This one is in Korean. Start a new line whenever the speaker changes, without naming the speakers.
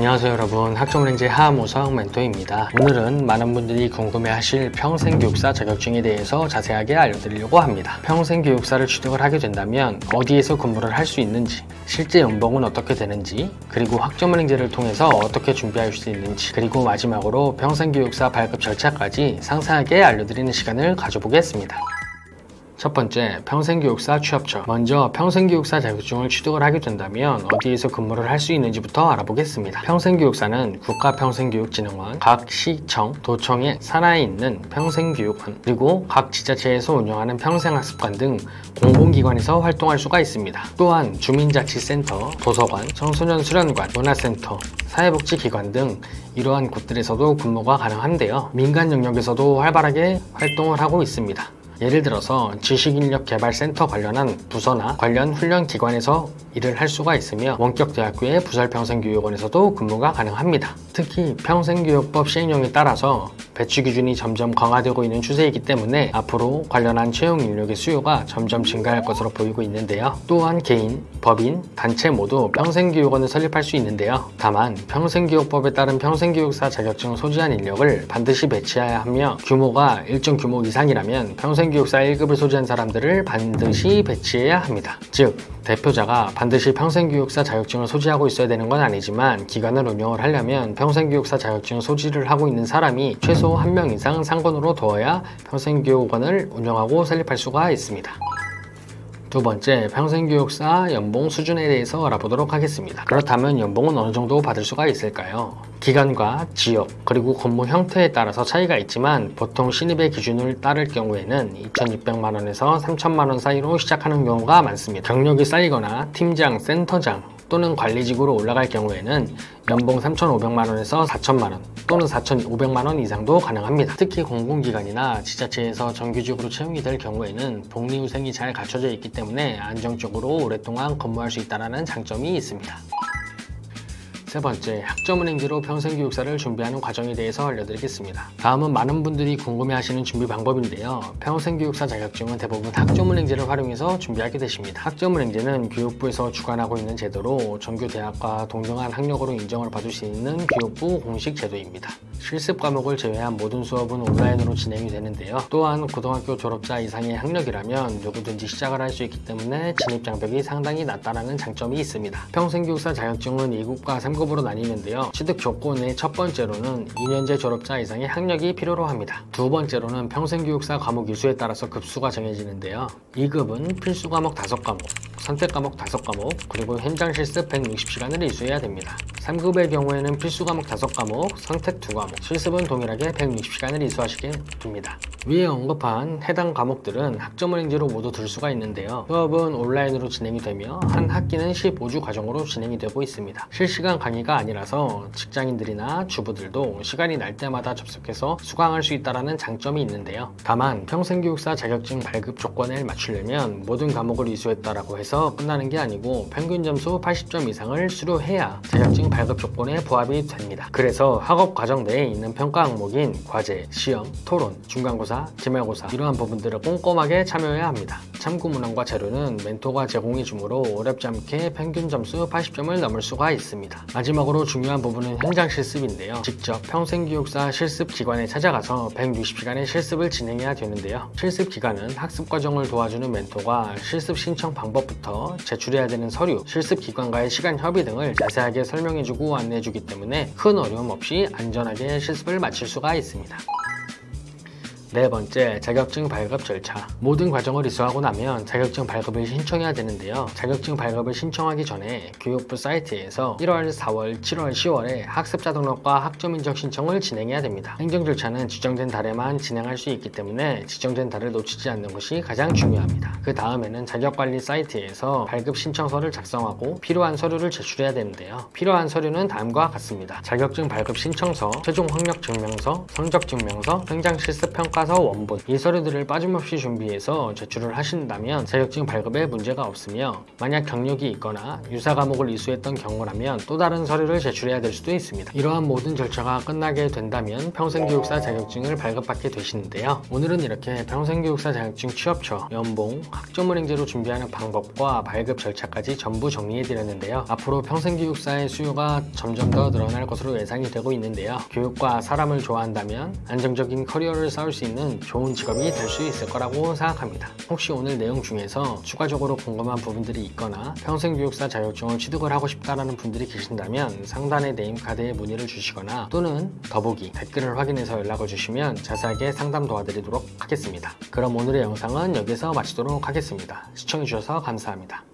안녕하세요 여러분, 학점은행제 하모성 멘토입니다. 오늘은 많은 분들이 궁금해하실 평생교육사 자격증에 대해서 자세하게 알려드리려고 합니다. 평생교육사를 취득을 하게 된다면 어디에서 근무를 할 수 있는지, 실제 연봉은 어떻게 되는지, 그리고 학점은행제를 통해서 어떻게 준비할 수 있는지, 그리고 마지막으로 평생교육사 발급 절차까지 상세하게 알려드리는 시간을 가져보겠습니다. 첫 번째, 평생교육사 취업처. 먼저 평생교육사 자격증을 취득을 하게 된다면 어디에서 근무를 할 수 있는지부터 알아보겠습니다. 평생교육사는 국가평생교육진흥원, 각 시청, 도청의 산하에 있는 평생교육원, 그리고 각 지자체에서 운영하는 평생학습관 등 공공기관에서 활동할 수가 있습니다. 또한 주민자치센터, 도서관, 청소년 수련관, 문화센터, 사회복지기관 등 이러한 곳들에서도 근무가 가능한데요. 민간 영역에서도 활발하게 활동을 하고 있습니다. 예를 들어서 지식인력개발센터 관련한 부서나 관련 훈련기관에서 일을 할 수가 있으며 원격대학교의 부설평생교육원에서도 근무가 가능합니다. 특히 평생교육법 시행령에 따라서 배치 기준이 점점 강화되고 있는 추세이기 때문에 앞으로 관련한 채용 인력의 수요가 점점 증가할 것으로 보이고 있는데요. 또한 개인, 법인, 단체 모두 평생교육원을 설립할 수 있는데요. 다만 평생교육법에 따른 평생교육사 자격증을 소지한 인력을 반드시 배치해야 하며 규모가 일정 규모 이상이라면 평생교육사 1급을 소지한 사람들을 반드시 배치해야 합니다. 즉, 대표자가 반드시 평생교육사 자격증을 소지하고 있어야 되는 건 아니지만 기관을 운영을 하려면 평생교육사 자격증을 소지를 하고 있는 사람이 최소 1명 이상 상권으로 두어야 평생교육원을 운영하고 설립할 수가 있습니다. 두 번째, 평생교육사 연봉 수준에 대해서 알아보도록 하겠습니다. 그렇다면 연봉은 어느 정도 받을 수가 있을까요? 기관과 지역, 그리고 근무 형태에 따라서 차이가 있지만 보통 신입의 기준을 따를 경우에는 2,600만원에서 3,000만원 사이로 시작하는 경우가 많습니다. 경력이 쌓이거나 팀장, 센터장 또는 관리직으로 올라갈 경우에는 연봉 3,500만원에서 4,000만원 또는 4,500만원 이상도 가능합니다. 특히 공공기관이나 지자체에서 정규직으로 채용이 될 경우에는 복리후생이 잘 갖춰져 있기 때문에 안정적으로 오랫동안 근무할 수 있다는 장점이 있습니다. 세 번째, 학점은행제로 평생교육사를 준비하는 과정에 대해서 알려드리겠습니다. 다음은 많은 분들이 궁금해하시는 준비 방법인데요. 평생교육사 자격증은 대부분 학점은행제를 활용해서 준비하게 되십니다. 학점은행제는 교육부에서 주관하고 있는 제도로 전교 대학과 동등한 학력으로 인정을 받을 수 있는 교육부 공식 제도입니다. 실습 과목을 제외한 모든 수업은 온라인으로 진행이 되는데요. 또한 고등학교 졸업자 이상의 학력이라면 누구든지 시작을 할 수 있기 때문에 진입 장벽이 상당히 낮다는 장점이 있습니다. 평생교육사 자격증은 2급과 3급으로 나뉘는데요. 취득 조건의 첫 번째로는 2년제 졸업자 이상의 학력이 필요로 합니다. 두 번째로는 평생교육사 과목 이수에 따라서 급수가 정해지는데요. 2급은 필수 과목 5과목, 선택 과목 5과목, 그리고 현장 실습 160시간을 이수해야 됩니다. 3급의 경우에는 필수 과목 5과목, 선택 2과목, 실습은 동일하게 160시간을 이수하시게 됩니다. 위에 언급한 해당 과목들은 학점은행제로 모두 들 수가 있는데요. 수업은 온라인으로 진행이 되며 한 학기는 15주 과정으로 진행이 되고 있습니다. 실시간 강의가 아니라서 직장인들이나 주부들도 시간이 날 때마다 접속해서 수강할 수 있다는 장점이 있는데요. 다만 평생교육사 자격증 발급 조건을 맞추려면 모든 과목을 이수했다라고 해서 끝나는 게 아니고 평균 점수 80점 이상을 수료해야 자격증 발급 조건에 부합이 됩니다. 그래서 학업 과정 내에 있는 평가 항목인 과제, 시험, 토론, 중간고사, 기말고사 이러한 부분들을 꼼꼼하게 참여해야 합니다. 참고 문항과 자료는 멘토가 제공해 주므로 어렵지 않게 평균 점수 80점을 넘을 수가 있습니다. 마지막으로 중요한 부분은 현장 실습인데요. 직접 평생교육사 실습기관에 찾아가서 160시간의 실습을 진행해야 되는데요. 실습기간은 학습과정을 도와주는 멘토가 실습 신청 방법부터 제출해야 되는 서류, 실습기관과의 시간 협의 등을 자세하게 설명해주고 안내해주기 때문에 큰 어려움 없이 안전하게 실습을 마칠 수가 있습니다. 네 번째, 자격증 발급 절차. 모든 과정을 이수하고 나면 자격증 발급을 신청해야 되는데요. 자격증 발급을 신청하기 전에 교육부 사이트에서 1월, 4월, 7월, 10월에 학습자 등록과 학점 인정 신청을 진행해야 됩니다. 행정 절차는 지정된 달에만 진행할 수 있기 때문에 지정된 달을 놓치지 않는 것이 가장 중요합니다. 그 다음에는 자격관리 사이트에서 발급 신청서를 작성하고 필요한 서류를 제출해야 되는데요. 필요한 서류는 다음과 같습니다. 자격증 발급 신청서, 최종 학력 증명서, 성적 증명서, 현장 실습 평가 교과서, 원본 이 서류들을 빠짐없이 준비해서 제출을 하신다면 자격증 발급에 문제가 없으며, 만약 경력이 있거나 유사 과목을 이수했던 경우라면 또 다른 서류를 제출해야 될 수도 있습니다. 이러한 모든 절차가 끝나게 된다면 평생교육사 자격증을 발급받게 되시는데요. 오늘은 이렇게 평생교육사 자격증 취업처, 연봉, 학점은행제로 준비하는 방법과 발급 절차까지 전부 정리해드렸는데요. 앞으로 평생교육사의 수요가 점점 더 늘어날 것으로 예상이 되고 있는데요. 교육과 사람을 좋아한다면 안정적인 커리어를 쌓을 수 있는 좋은 직업이 될 수 있을 거라고 생각합니다. 혹시 오늘 내용 중에서 추가적으로 궁금한 부분들이 있거나 평생교육사 자격증을 취득을 하고 싶다라는 분들이 계신다면 상단의 네임카드에 문의를 주시거나 또는 더보기 댓글을 확인해서 연락을 주시면 자세하게 상담 도와드리도록 하겠습니다. 그럼 오늘의 영상은 여기서 마치도록 하겠습니다. 시청해주셔서 감사합니다.